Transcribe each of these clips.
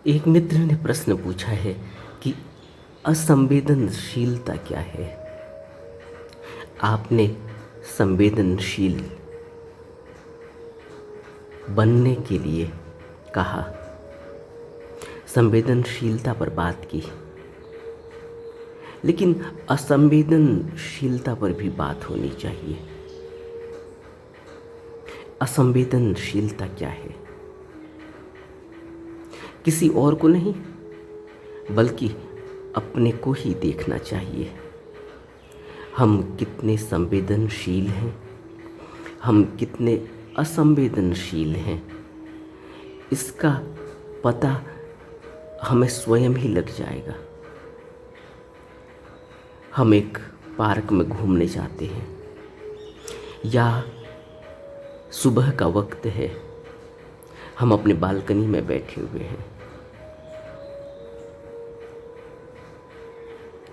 एक मित्र ने प्रश्न पूछा है कि असंवेदनशीलता क्या है। आपने संवेदनशील बनने के लिए कहा, संवेदनशीलता पर बात की, लेकिन असंवेदनशीलता पर भी बात होनी चाहिए। असंवेदनशीलता क्या है? किसी और को नहीं, बल्कि अपने को ही देखना चाहिए। हम कितने संवेदनशील हैं, हम कितने असंवेदनशील हैं, इसका पता हमें स्वयं ही लग जाएगा। हम एक पार्क में घूमने जाते हैं या सुबह का वक्त है, हम अपने बालकनी में बैठे हुए हैं,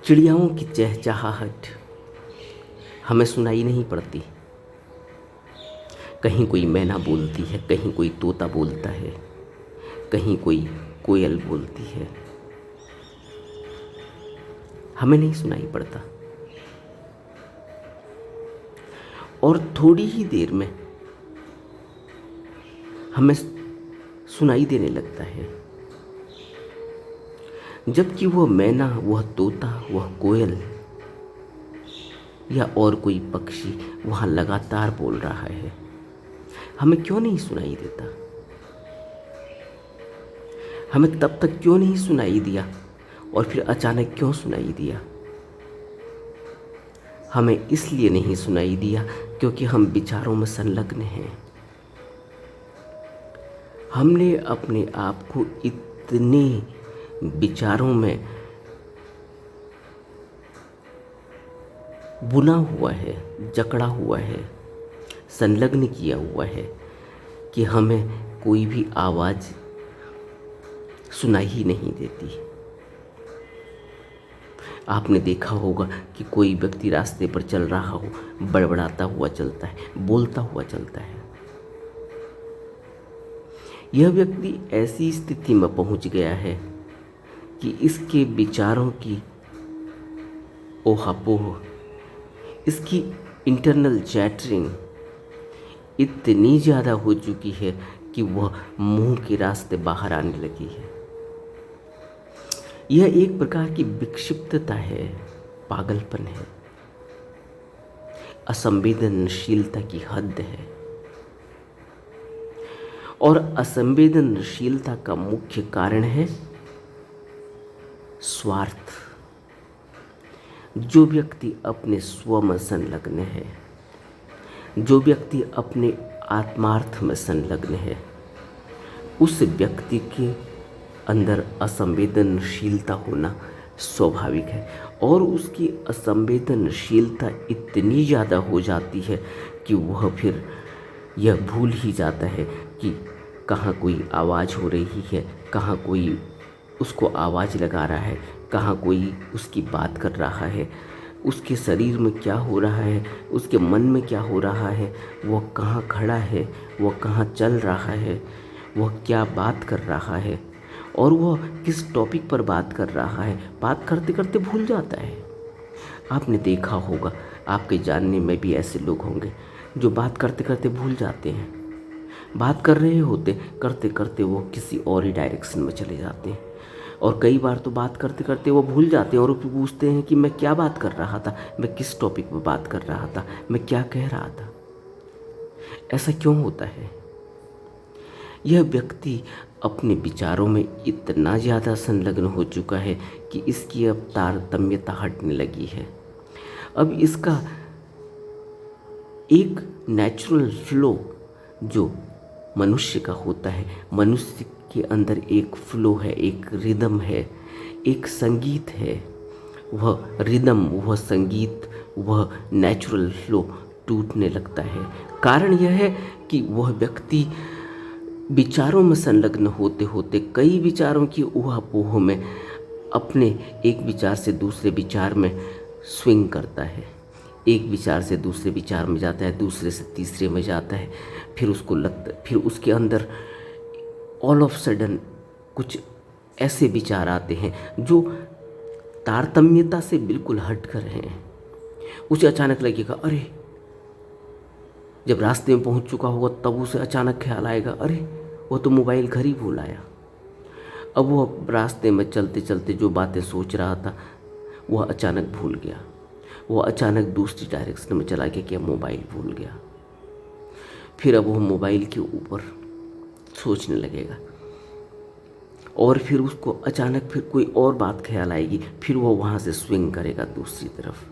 चिड़ियाओं की चहचहाहट हमें सुनाई नहीं पड़ती। कहीं कोई मैना बोलती है, कहीं कोई तोता बोलता है, कहीं कोई कोयल बोलती है, हमें नहीं सुनाई पड़ता। और थोड़ी ही देर में हमें सुनाई देने लगता है, जबकि वह मैना, वह तोता, वह कोयल या और कोई पक्षी वहाँ लगातार बोल रहा है। हमें क्यों नहीं सुनाई देता? हमें तब तक क्यों नहीं सुनाई दिया और फिर अचानक क्यों सुनाई दिया? हमें इसलिए नहीं सुनाई दिया क्योंकि हम विचारों में संलग्न हैं। हमने अपने आप को इतने विचारों में बुना हुआ है, जकड़ा हुआ है, संलग्न किया हुआ है कि हमें कोई भी आवाज़ सुनाई ही नहीं देती। आपने देखा होगा कि कोई व्यक्ति रास्ते पर चल रहा हो, बड़बड़ाता हुआ चलता है, बोलता हुआ चलता है। यह व्यक्ति ऐसी स्थिति में पहुंच गया है कि इसके विचारों की ओहापोह, इसकी इंटरनल चैटरिंग इतनी ज़्यादा हो चुकी है कि वह मुंह के रास्ते बाहर आने लगी है। यह एक प्रकार की विक्षिप्तता है, पागलपन है, असंवेदनशीलता की हद है। और असंवेदनशीलता का मुख्य कारण है स्वार्थ। जो व्यक्ति अपने स्व में संलग्न है, जो व्यक्ति अपने आत्मार्थ में संलग्न है, उस व्यक्ति के अंदर असंवेदनशीलता होना स्वाभाविक है। और उसकी असंवेदनशीलता इतनी ज़्यादा हो जाती है कि वह फिर यह भूल ही जाता है कि कहाँ कोई आवाज़ हो रही है, कहाँ कोई उसको आवाज़ लगा रहा है, कहाँ कोई उसकी बात कर रहा है, उसके शरीर में क्या हो रहा है, उसके मन में क्या हो रहा है, वह कहाँ खड़ा है, वह कहाँ चल रहा है, वह क्या बात कर रहा है और वह किस टॉपिक पर बात कर रहा है। बात करते करते भूल जाता है। आपने देखा होगा, आपके जानने में भी ऐसे लोग होंगे जो बात करते करते भूल जाते हैं। बात कर रहे होते, करते करते वो किसी और ही डायरेक्शन में चले जाते हैं। और कई बार तो बात करते करते वो भूल जाते हैं और पूछते हैं कि मैं क्या बात कर रहा था, मैं किस टॉपिक पर बात कर रहा था, मैं क्या कह रहा था। ऐसा क्यों होता है? यह व्यक्ति अपने विचारों में इतना ज़्यादा संलग्न हो चुका है कि इसकी अब तारतम्यता हटने लगी है। अब इसका एक नेचुरल फ्लो जो मनुष्य का होता है, मनुष्य के अंदर एक फ्लो है, एक रिदम है, एक संगीत है, वह रिदम, वह संगीत, वह नेचुरल फ्लो टूटने लगता है। कारण यह है कि वह व्यक्ति विचारों में संलग्न होते होते कई विचारों की ऊहापोह में अपने एक विचार से दूसरे विचार में स्विंग करता है, एक विचार से दूसरे विचार में जाता है, दूसरे से तीसरे में जाता है। फिर उसको लगता, फिर उसके अंदर ऑल ऑफ सडन कुछ ऐसे विचार आते हैं जो तारतम्यता से बिल्कुल हट कर हैं। उसे अचानक लगेगा अरे, जब रास्ते में पहुंच चुका होगा तब उसे अचानक ख्याल आएगा अरे वो तो मोबाइल घर ही भूल आया। अब वो रास्ते में चलते चलते जो बातें सोच रहा था वह अचानक भूल गया। वो अचानक दूसरी डायरेक्शन में चला गया कि अब मोबाइल भूल गया। फिर अब वो मोबाइल के ऊपर सोचने लगेगा और फिर उसको अचानक फिर कोई और बात ख्याल आएगी, फिर वो वहाँ से स्विंग करेगा दूसरी तरफ।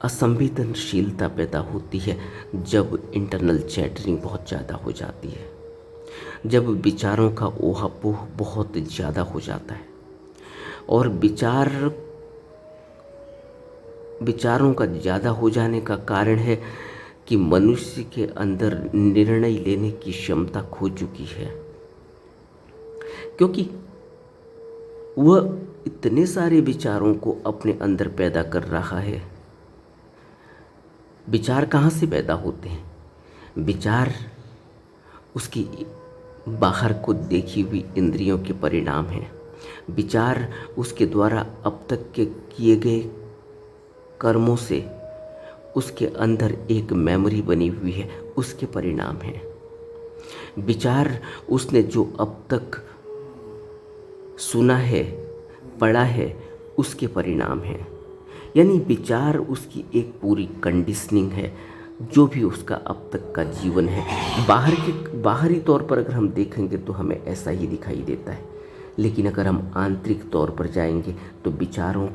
असंवेदनशीलता पैदा होती है जब इंटरनल चैटरिंग बहुत ज़्यादा हो जाती है, जब विचारों का ओहापोह बहुत ज़्यादा हो जाता है। और विचारों का ज़्यादा हो जाने का कारण है कि मनुष्य के अंदर निर्णय लेने की क्षमता खो चुकी है, क्योंकि वह इतने सारे विचारों को अपने अंदर पैदा कर रहा है। विचार कहाँ से पैदा होते हैं? विचार उसकी बाहर को देखी हुई इंद्रियों के परिणाम हैं। विचार उसके द्वारा अब तक के किए गए कर्मों से उसके अंदर एक मेमोरी बनी हुई है, उसके परिणाम हैं। विचार उसने जो अब तक सुना है, पढ़ा है, उसके परिणाम हैं। यानी विचार उसकी एक पूरी कंडीशनिंग है, जो भी उसका अब तक का जीवन है। बाहरी तौर पर अगर हम देखेंगे तो हमें ऐसा ही दिखाई देता है, लेकिन अगर हम आंतरिक तौर पर जाएंगे तो विचारों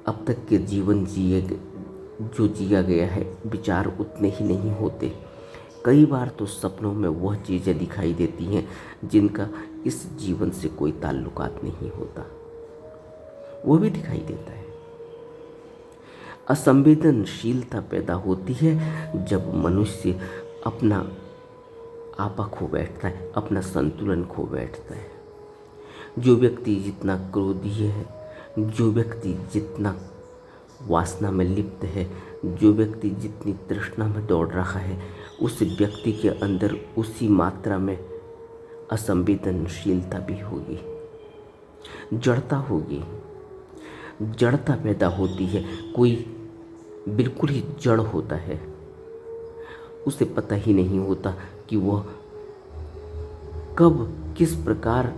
अब तक के जीवन जो जिया गया है, विचार उतने ही नहीं होते। कई बार तो सपनों में वह चीज़ें दिखाई देती हैं जिनका इस जीवन से कोई ताल्लुकात नहीं होता, वो भी दिखाई देता है। असंवेदनशीलता पैदा होती है जब मनुष्य अपना आपा खो बैठता है, अपना संतुलन खो बैठता है। जो व्यक्ति जितना क्रोधी है, जो व्यक्ति जितना वासना में लिप्त है, जो व्यक्ति जितनी तृष्णा में दौड़ रहा है, उस व्यक्ति के अंदर उसी मात्रा में असंवेदनशीलता भी होगी, जड़ता होगी। जड़ता पैदा होती है। कोई बिल्कुल ही जड़ होता है, उसे पता ही नहीं होता कि वह कब किस प्रकार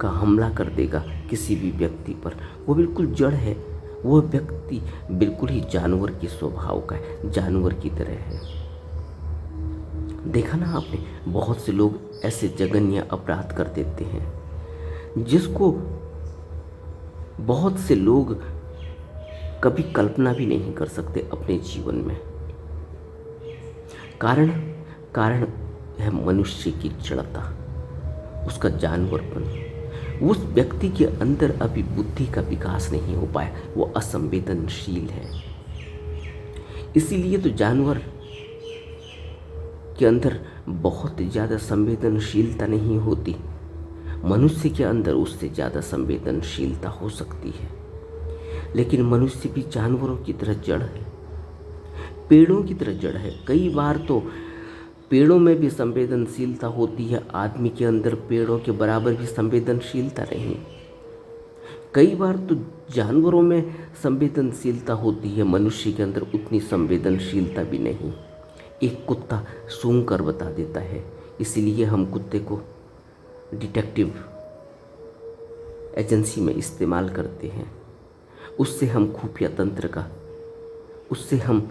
का हमला कर देगा किसी भी व्यक्ति पर। वो बिल्कुल जड़ है। वह व्यक्ति बिल्कुल ही जानवर के स्वभाव का है, जानवर की तरह है। देखा ना आपने, बहुत से लोग ऐसे जघन्य अपराध कर देते हैं जिसको बहुत से लोग कभी कल्पना भी नहीं कर सकते अपने जीवन में। कारण है मनुष्य की जड़ता, उसका जानवरपन। उस व्यक्ति के अंदर अभी बुद्धि का विकास नहीं हो पाया, वो असंवेदनशील है। इसीलिए तो जानवर के अंदर बहुत ज़्यादा संवेदनशीलता नहीं होती, मनुष्य के अंदर उससे ज़्यादा संवेदनशीलता हो सकती है। लेकिन मनुष्य भी जानवरों की तरह जड़ है, पेड़ों की तरह जड़ है। कई बार तो पेड़ों में भी संवेदनशीलता होती है, आदमी के अंदर पेड़ों के बराबर भी संवेदनशीलता नहीं। कई बार तो जानवरों में संवेदनशीलता होती है, मनुष्य के अंदर उतनी संवेदनशीलता भी नहीं। एक कुत्ता सूंघ कर बता देता है, इसीलिए हम कुत्ते को डिटेक्टिव एजेंसी में इस्तेमाल करते हैं। उससे हम खुफिया तंत्र का, उससे हम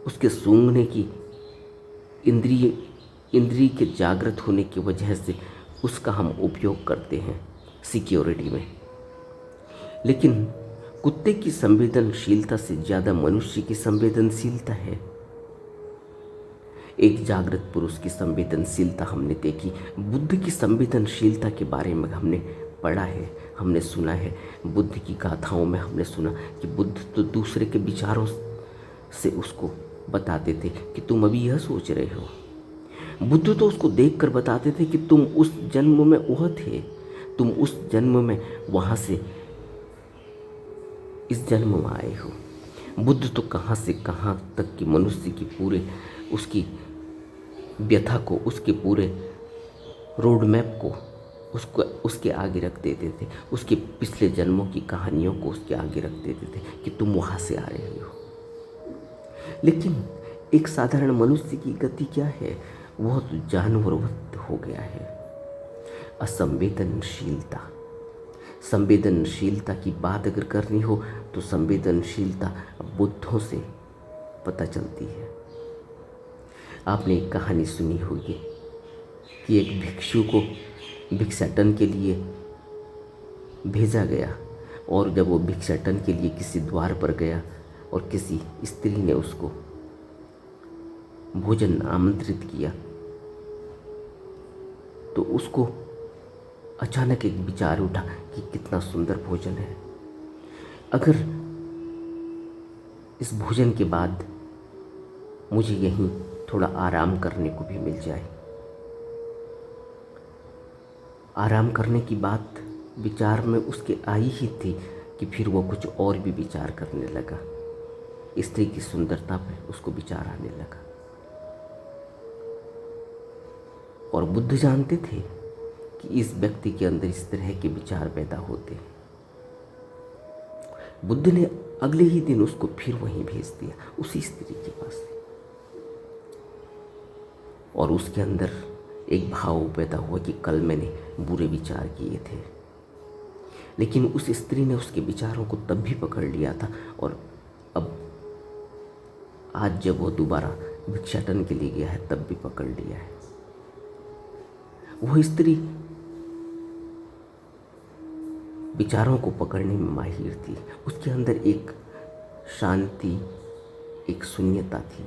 उसके सूंघने की इंद्रिय के जागृत होने की वजह से उसका हम उपयोग करते हैं सिक्योरिटी में। लेकिन कुत्ते की संवेदनशीलता से ज़्यादा मनुष्य की संवेदनशीलता है। एक जागृत पुरुष की संवेदनशीलता हमने देखी, बुद्ध की संवेदनशीलता के बारे में हमने पढ़ा है, हमने सुना है। बुद्ध की गाथाओं में हमने सुना कि बुद्ध तो दूसरे के विचारों से उसको बताते थे कि तुम अभी यह सोच रहे हो। बुद्ध तो उसको देखकर बताते थे कि तुम उस जन्म में वह थे, तुम उस जन्म में वहाँ से इस जन्म में आए हो। बुद्ध तो कहाँ से कहाँ तक की मनुष्य की पूरे उसकी व्यथा को, उसके पूरे रोड मैप को उसको उसके आगे रख देते थे, उसके पिछले जन्मों की कहानियों को उसके आगे रख देते थे कि तुम वहाँ से आ रहे हो। लेकिन एक साधारण मनुष्य की गति क्या है? वह तो जानवरवत हो गया है। असंवेदनशीलता। संवेदनशीलता की बात अगर करनी हो तो संवेदनशीलता बुद्धों से पता चलती है। आपने एक कहानी सुनी होगी कि एक भिक्षु को भिक्षाटन के लिए भेजा गया, और जब वो भिक्षाटन के लिए किसी द्वार पर गया और किसी स्त्री ने उसको भोजन आमंत्रित किया, तो उसको अचानक एक विचार उठा कि कितना सुंदर भोजन है, अगर इस भोजन के बाद मुझे यहीं थोड़ा आराम करने को भी मिल जाए। आराम करने की बात विचार में उसके आई ही थी कि फिर वो कुछ और भी विचार करने लगा। स्त्री की सुंदरता पर उसको विचार आने लगा। और बुद्ध जानते थे कि इस व्यक्ति के अंदर इस तरह के विचार पैदा होते हैं। बुद्ध ने अगले ही दिन उसको फिर वहीं भेज दिया, उसी स्त्री के पास। और उसके अंदर एक भाव पैदा हुआ कि कल मैंने बुरे विचार किए थे, लेकिन उस स्त्री ने उसके विचारों को तब भी पकड़ लिया था। और अब आज जब वो दोबारा भिक्षाटन के लिए गया है तब भी पकड़ लिया है। वो स्त्री विचारों को पकड़ने में माहिर थी। उसके अंदर एक शांति, एक शून्यता थी।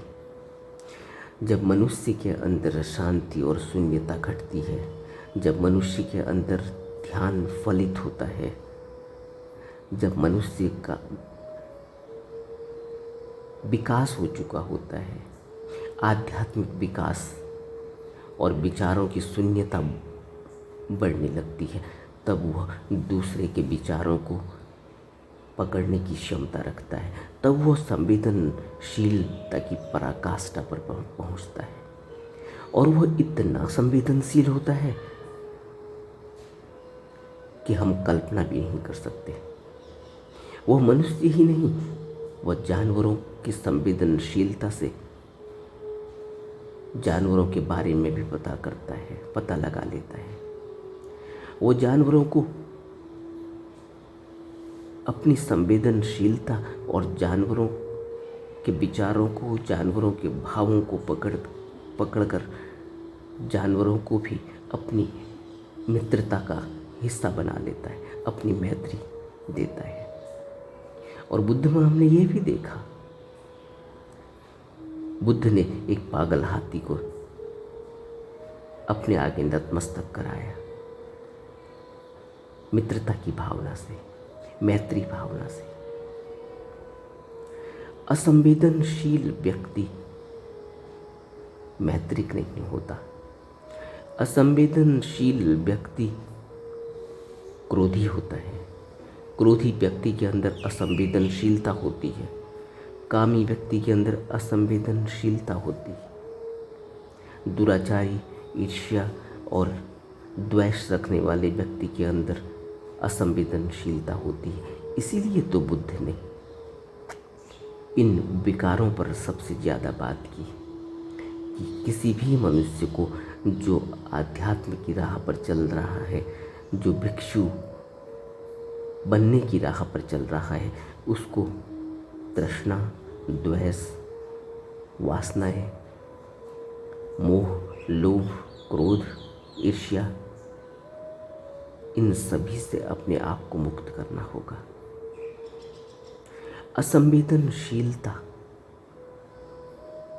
जब मनुष्य के अंदर शांति और शून्यता घटती है, जब मनुष्य के अंदर ध्यान फलित होता है, जब मनुष्य का विकास हो चुका होता है, आध्यात्मिक विकास और विचारों की शून्यता बढ़ने लगती है, तब वह दूसरे के विचारों को पकड़ने की क्षमता रखता है। तब वह संवेदनशीलता की पराकाष्ठा पर पहुंचता है। और वह इतना संवेदनशील होता है कि हम कल्पना भी नहीं कर सकते। वह मनुष्य ही नहीं, वह जानवरों की संवेदनशीलता से जानवरों के बारे में भी पता करता है, पता लगा लेता है। वो जानवरों को अपनी संवेदनशीलता और जानवरों के विचारों को, जानवरों के भावों को पकड़कर जानवरों को भी अपनी मित्रता का हिस्सा बना लेता है, अपनी मैत्री देता है। और बुद्ध में हमने ये भी देखा, बुद्ध ने एक पागल हाथी को अपने आगे नतमस्तक कराया, मित्रता की भावना से, मैत्री भावना से। असंवेदनशील व्यक्ति मैत्रिक नहीं होता। असंवेदनशील व्यक्ति क्रोधी होता है। क्रोधी व्यक्ति के अंदर असंवेदनशीलता होती है। कामी व्यक्ति के अंदर असंवेदनशीलता होती है। दुराचारी, ईर्ष्या और द्वेष रखने वाले व्यक्ति के अंदर असंवेदनशीलता होती है। इसीलिए तो बुद्ध ने इन विकारों पर सबसे ज़्यादा बात की कि किसी भी मनुष्य को जो आध्यात्म की राह पर चल रहा है, जो भिक्षु बनने की राह पर चल रहा है, उसको तृष्णा, द्वेष, वासनाएं, मोह, लोभ, क्रोध, ईर्ष्या, इन सभी से अपने आप को मुक्त करना होगा। असंवेदनशीलता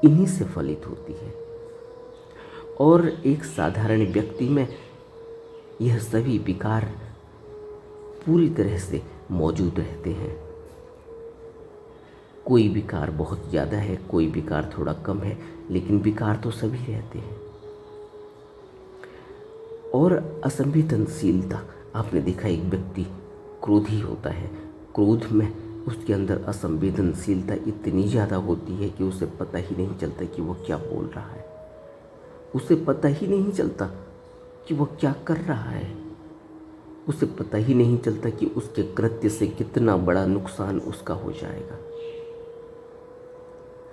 इन्हीं से फलित होती है। और एक साधारण व्यक्ति में यह सभी विकार पूरी तरह से मौजूद रहते हैं। कोई विकार बहुत ज़्यादा है, कोई विकार थोड़ा कम है, लेकिन विकार तो सभी रहते हैं। और असंवेदनशीलता, आपने देखा एक व्यक्ति क्रोधी होता है, क्रोध में उसके अंदर असंवेदनशीलता इतनी ज़्यादा होती है कि उसे पता ही नहीं चलता कि वो क्या बोल रहा है। उसे पता ही नहीं चलता कि वह क्या कर रहा है। उसे पता ही नहीं चलता कि उसके कृत्य से कितना बड़ा नुकसान उसका हो जाएगा।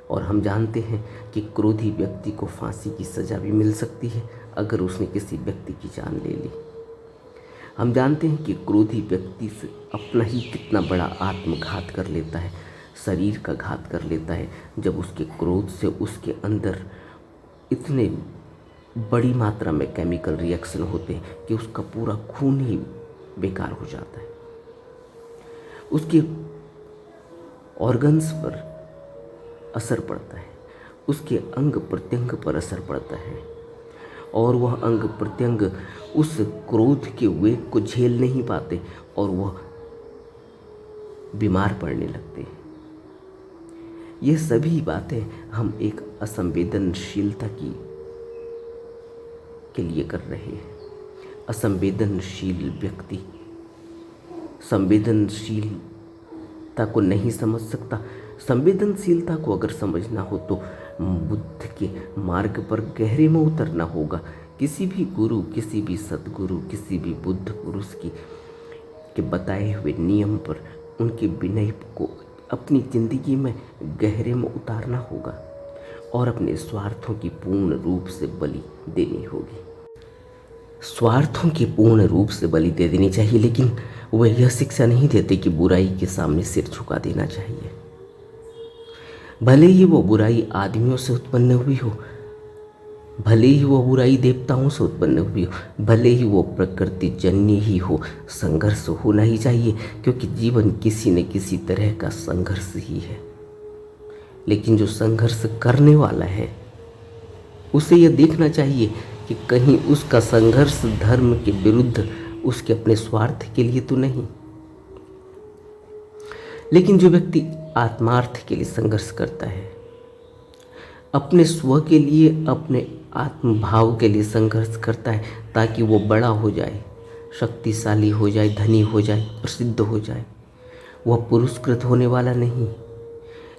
और हम जानते हैं कि क्रोधी व्यक्ति को फांसी की सज़ा भी मिल सकती है अगर उसने किसी व्यक्ति की जान ले ली। हम जानते हैं कि क्रोधी व्यक्ति से अपना ही कितना बड़ा आत्मघात कर लेता है, शरीर का घात कर लेता है, जब उसके क्रोध से उसके अंदर इतने बड़ी मात्रा में केमिकल रिएक्शन होते हैं कि उसका पूरा खून ही बेकार हो जाता है। उसके ऑर्गन्स पर असर पड़ता है, उसके अंग प्रत्यंग पर असर पड़ता है और वह अंग प्रत्यंग उस क्रोध के वेग को झेल नहीं पाते और वह बीमार पड़ने लगते हैं। ये सभी बातें हम एक असंवेदनशीलता के लिए कर रहे हैं। असंवेदनशील व्यक्ति संवेदनशीलता को नहीं समझ सकता। संवेदनशीलता को अगर समझना हो तो बुद्ध के मार्ग पर गहरे में उतरना होगा। किसी भी गुरु, किसी भी सद्गुरु, किसी भी बुद्ध पुरुष के बताए हुए नियम पर उनके विनय को अपनी जिंदगी में गहरे में उतारना होगा और अपने स्वार्थों की पूर्ण रूप से बलि देनी होगी। स्वार्थों की पूर्ण रूप से बलि दे देनी चाहिए, लेकिन वह यह शिक्षा नहीं देते कि बुराई के सामने सिर झुका देना चाहिए। भले ही वो बुराई आदमियों से उत्पन्न हुई हो, भले ही वो बुराई देवताओं से उत्पन्न हुई हो, भले ही वो प्रकृति जन्य ही हो, संघर्ष होना ही चाहिए, क्योंकि जीवन किसी न किसी तरह का संघर्ष ही है। लेकिन जो संघर्ष करने वाला है उसे यह देखना चाहिए कि कहीं उसका संघर्ष धर्म के विरुद्ध, उसके अपने स्वार्थ के लिए तो नहीं। लेकिन जो व्यक्ति आत्मार्थ के लिए संघर्ष करता है, अपने स्व के लिए, अपने आत्मभाव के लिए संघर्ष करता है ताकि वो बड़ा हो जाए, शक्तिशाली हो जाए, धनी हो जाए, प्रसिद्ध हो जाए, वह पुरस्कृत होने वाला नहीं।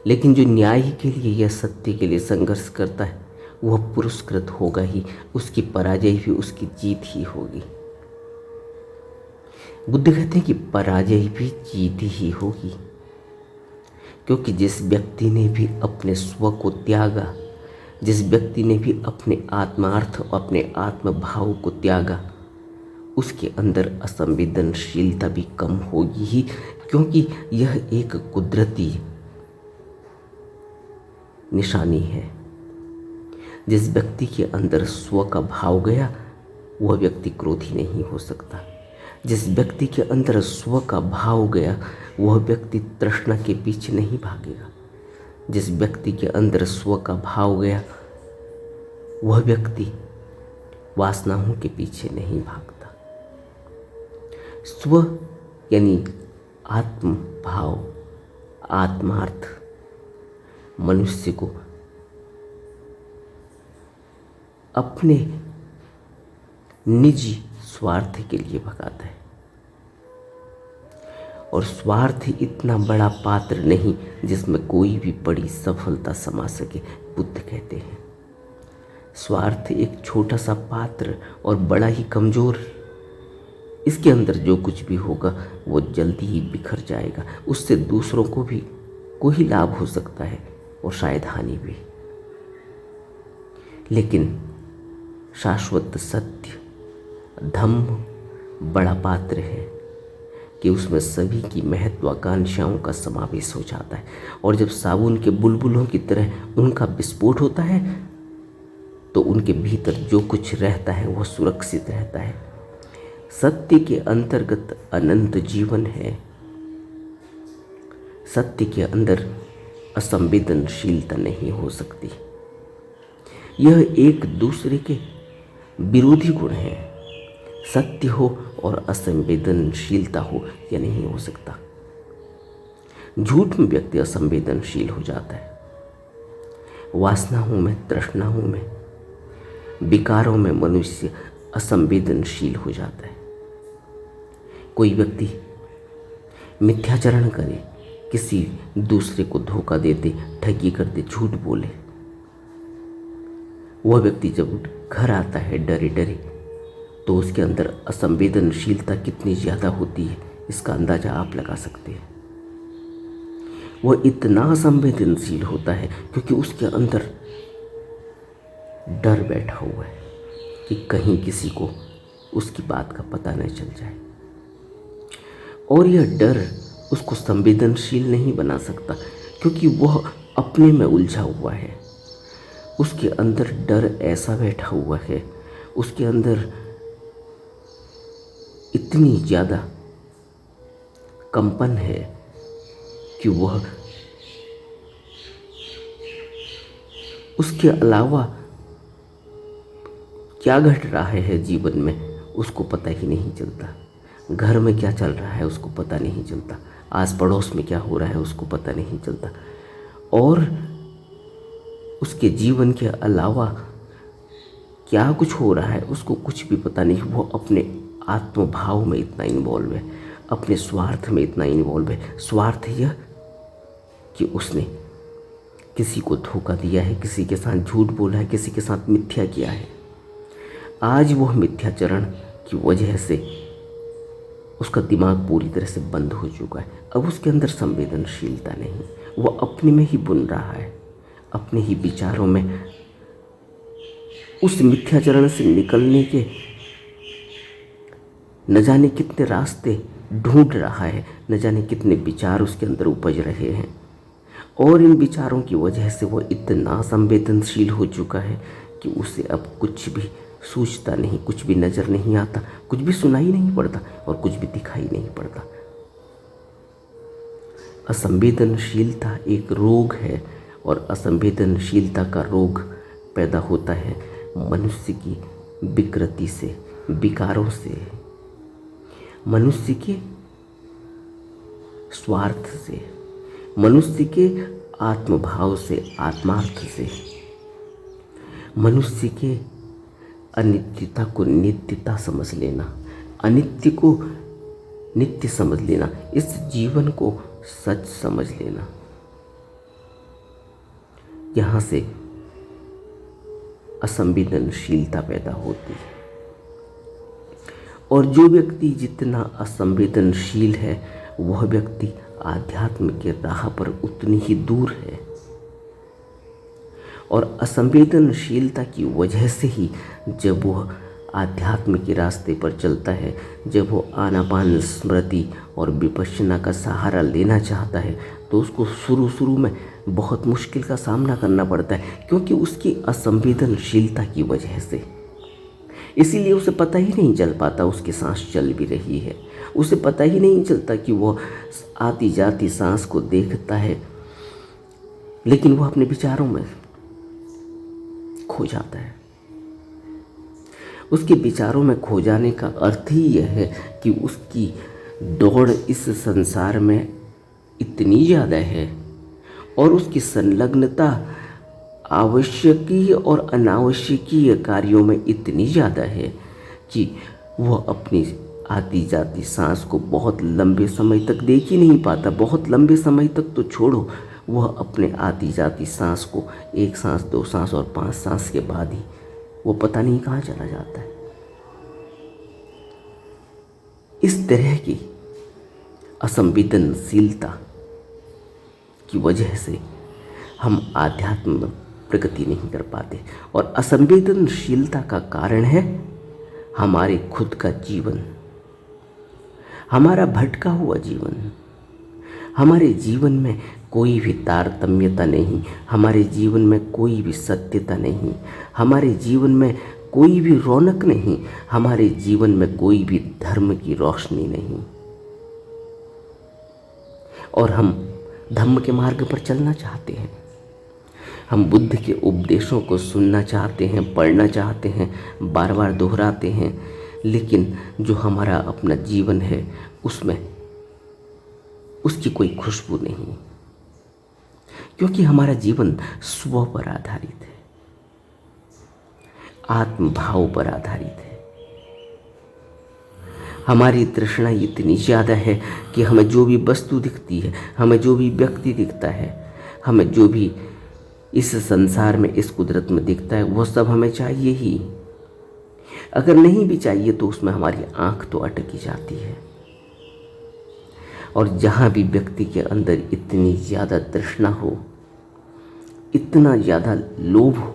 लेकिन जो न्याय के लिए या सत्य के लिए संघर्ष करता है वह पुरस्कृत होगा ही, उसकी पराजय भी उसकी जीत ही होगी। बुद्ध कहते हैं कि पराजय भी जीत ही होगी, क्योंकि जिस व्यक्ति ने भी अपने स्व को त्यागा, जिस व्यक्ति ने भी अपने आत्मार्थ और अपने आत्मभाव को त्यागा, उसके अंदर असंवेदनशीलता भी कम होगी ही, क्योंकि यह एक कुदरती निशानी है। जिस व्यक्ति के अंदर स्व का भाव गया वह व्यक्ति क्रोधी नहीं हो सकता। जिस व्यक्ति के अंदर स्व का भाव गया वह व्यक्ति तृष्णा के पीछे नहीं भागेगा। जिस व्यक्ति के अंदर स्व का भाव गया वह व्यक्ति वासनाओं के पीछे नहीं भागता। स्व यानी आत्म भाव, आत्मार्थ मनुष्य को अपने निजी स्वार्थ के लिए भगाता है, और स्वार्थ इतना बड़ा पात्र नहीं जिसमें कोई भी बड़ी सफलता समा सके। बुद्ध कहते हैं स्वार्थ एक छोटा सा पात्र और बड़ा ही कमज़ोर, इसके अंदर जो कुछ भी होगा वो जल्दी ही बिखर जाएगा। उससे दूसरों को भी कोई लाभ हो सकता है और शायद हानि भी। लेकिन शाश्वत सत्य धम्म बड़ा पात्र है कि उसमें सभी की महत्वाकांक्षाओं का समावेश हो जाता है, और जब साबुन के बुलबुलों की तरह उनका विस्फोट होता है तो उनके भीतर जो कुछ रहता है वह सुरक्षित रहता है। सत्य के अंतर्गत अनंत जीवन है। सत्य के अंदर असंवेदनशीलता नहीं हो सकती। यह एक दूसरे के विरोधी गुण है। सत्य हो और असंवेदनशीलता हो, यह नहीं हो सकता। झूठ में व्यक्ति असंवेदनशील हो जाता है। वासनाओं में, तृष्णाओं में, विकारों में मनुष्य असंवेदनशील हो जाता है। कोई व्यक्ति मिथ्याचरण करे, किसी दूसरे को धोखा दे दे, ठगी कर दे, झूठ बोले, वह व्यक्ति जब घर आता है डरे डरे तो उसके अंदर असंवेदनशीलता कितनी ज़्यादा होती है इसका अंदाज़ा आप लगा सकते हैं। वह इतना असंवेदनशील होता है क्योंकि उसके अंदर डर बैठा हुआ है कि कहीं किसी को उसकी बात का पता न चल जाए, और यह डर उसको संवेदनशील नहीं बना सकता क्योंकि वह अपने में उलझा हुआ है। उसके अंदर डर ऐसा बैठा हुआ है, उसके अंदर इतनी ज़्यादा कंपन है कि वह उसके अलावा क्या घट रहा है जीवन में उसको पता ही नहीं चलता। घर में क्या चल रहा है उसको पता नहीं चलता, आस पड़ोस में क्या हो रहा है उसको पता नहीं चलता, और उसके जीवन के अलावा क्या कुछ हो रहा है उसको कुछ भी पता नहीं। वो अपने आत्मभाव में इतना इन्वॉल्व है, अपने स्वार्थ में इतना इन्वॉल्व है। स्वार्थ यह कि उसने किसी को धोखा दिया है, किसी के साथ झूठ बोला है, किसी के साथ मिथ्या किया है। आज वह मिथ्याचरण की वजह से उसका दिमाग पूरी तरह से बंद हो चुका है। अब उसके अंदर संवेदनशीलता नहीं, वह अपने में ही बुन रहा है, अपने ही विचारों में उस मिथ्याचरण से निकलने के न जाने कितने रास्ते ढूंढ रहा है, न जाने कितने विचार उसके अंदर उपज रहे हैं, और इन विचारों की वजह से वो इतना संवेदनशील हो चुका है कि उसे अब कुछ भी सूझता नहीं, कुछ भी नज़र नहीं आता, कुछ भी सुनाई नहीं पड़ता और कुछ भी दिखाई नहीं पड़ता। असंवेदनशीलता एक रोग है, और असंवेदनशीलता का रोग पैदा होता है मनुष्य की विकृति से, विकारों से, मनुष्य के स्वार्थ से, मनुष्य के आत्मभाव से, आत्मार्थ से, मनुष्य के अनित्यता को नित्यता समझ लेना, अनित्य को नित्य समझ लेना, इस जीवन को सच समझ लेना। यहाँ से असंवेदनशीलता पैदा होती है, और जो व्यक्ति जितना असंवेदनशील है वह व्यक्ति आध्यात्म के राह पर उतनी ही दूर है। और असंवेदनशीलता की वजह से ही जब वह आध्यात्म के रास्ते पर चलता है, जब वो आनापान स्मृति और विपश्यना का सहारा लेना चाहता है, तो उसको शुरू में बहुत मुश्किल का सामना करना पड़ता है, क्योंकि उसकी असंवेदनशीलता की वजह से। इसीलिए उसे पता ही नहीं चल पाता उसकी सांस चल भी रही है, उसे पता ही नहीं चलता कि वो आती जाती सांस को देखता है, लेकिन वह अपने विचारों में खो जाता है। उसके विचारों में खो जाने का अर्थ ही यह है कि उसकी दौड़ इस संसार में इतनी ज़्यादा है और उसकी संलग्नता आवश्यकीय और अनावश्यकीय कार्यों में इतनी ज़्यादा है कि वह अपनी आती जाती सांस को बहुत लंबे समय तक देख ही नहीं पाता। बहुत लंबे समय तक तो छोड़ो, वह अपने आती जाती सांस को 1 सांस 2 सांस और 5 सांस के बाद ही वो पता नहीं कहाँ चला जाता है। इस तरह की असंवेदनशीलता की वजह से हम आध्यात्म में प्रगति नहीं कर पाते, और असंवेदनशीलता का कारण है हमारे खुद का जीवन, हमारा भटका हुआ जीवन। हमारे जीवन में कोई भी तारतम्यता नहीं, हमारे जीवन में कोई भी सत्यता नहीं, हमारे जीवन में कोई भी रौनक नहीं, हमारे जीवन में कोई भी धर्म की रोशनी नहीं, और हम धम्म के मार्ग पर चलना चाहते हैं। हम बुद्ध के उपदेशों को सुनना चाहते हैं, पढ़ना चाहते हैं, बार बार दोहराते हैं, लेकिन जो हमारा अपना जीवन है उसमें उसकी कोई खुशबू नहीं, क्योंकि हमारा जीवन स्व पर आधारित है, आत्मभाव पर आधारित है। हमारी तृष्णा इतनी ज़्यादा है कि हमें जो भी वस्तु दिखती है, हमें जो भी व्यक्ति दिखता है, हमें जो भी इस संसार में, इस कुदरत में दिखता है, वो सब हमें चाहिए ही। अगर नहीं भी चाहिए तो उसमें हमारी आंख तो अटकी जाती है। और जहाँ भी व्यक्ति के अंदर इतनी ज़्यादा तृष्णा हो, इतना ज़्यादा लोभ हो,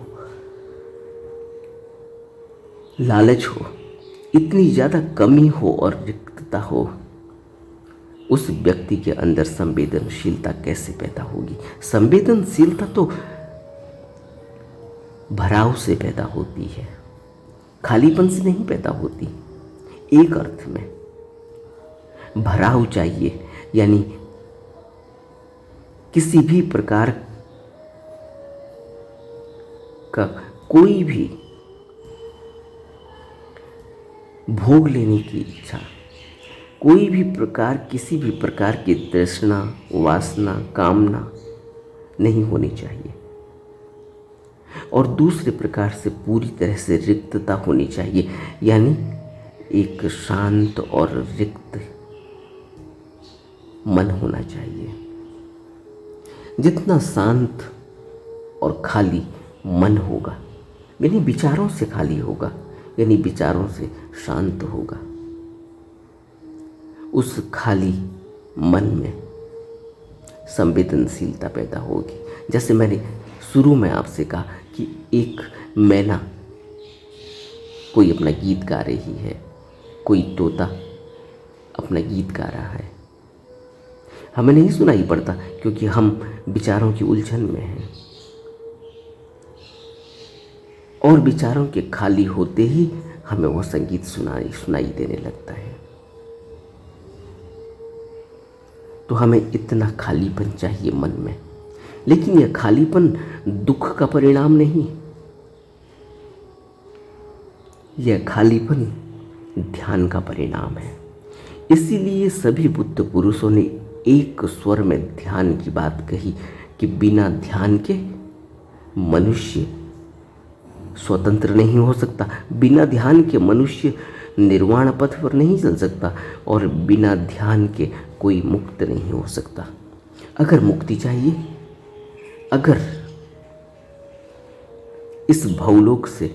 लालच हो, इतनी ज़्यादा कमी हो और रिक्तता हो, उस व्यक्ति के अंदर संवेदनशीलता कैसे पैदा होगी? संवेदनशीलता तो भराव से पैदा होती है, खालीपन से नहीं पैदा होती। एक अर्थ में भराव चाहिए, यानी किसी भी प्रकार का कोई भी भोग लेने की इच्छा, कोई भी प्रकार, किसी भी प्रकार की तृष्णा, वासना, कामना नहीं होनी चाहिए। और दूसरे प्रकार से पूरी तरह से रिक्तता होनी चाहिए, यानी एक शांत और रिक्त मन होना चाहिए। जितना शांत और खाली मन होगा, यानी विचारों से खाली होगा, यानी विचारों से शांत होगा, उस खाली मन में संवेदनशीलता पैदा होगी। जैसे मैंने शुरू में आपसे कहा कि एक मैना कोई अपना गीत गा रही है, कोई तोता अपना गीत गा रहा है, हमें नहीं सुनाई पड़ता क्योंकि हम विचारों की उलझन में हैं, और विचारों के खाली होते ही हमें वो संगीत सुनाई देने लगता है। तो हमें इतना खालीपन चाहिए मन में, लेकिन यह खालीपन दुख का परिणाम नहीं, यह खालीपन ध्यान का परिणाम है। इसीलिए सभी बुद्ध पुरुषों ने एक स्वर में ध्यान की बात कही कि बिना ध्यान के मनुष्य स्वतंत्र नहीं हो सकता, बिना ध्यान के मनुष्य निर्वाण पथ पर नहीं चल सकता, और बिना ध्यान के कोई मुक्त नहीं हो सकता। अगर मुक्ति चाहिए, अगर इस भवलोक से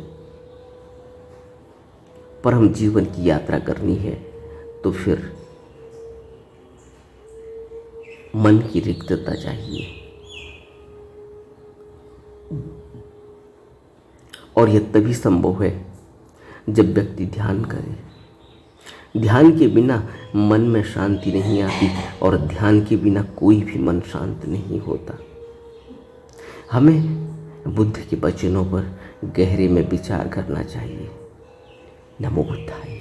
परम जीवन की यात्रा करनी है, तो फिर मन की रिक्तता चाहिए। और यह तभी संभव है जब व्यक्ति ध्यान करे। ध्यान के बिना मन में शांति नहीं आती, और ध्यान के बिना कोई भी मन शांत नहीं होता। हमें बुद्ध के वचनों पर गहरे में विचार करना चाहिए। नमो बुद्धाय।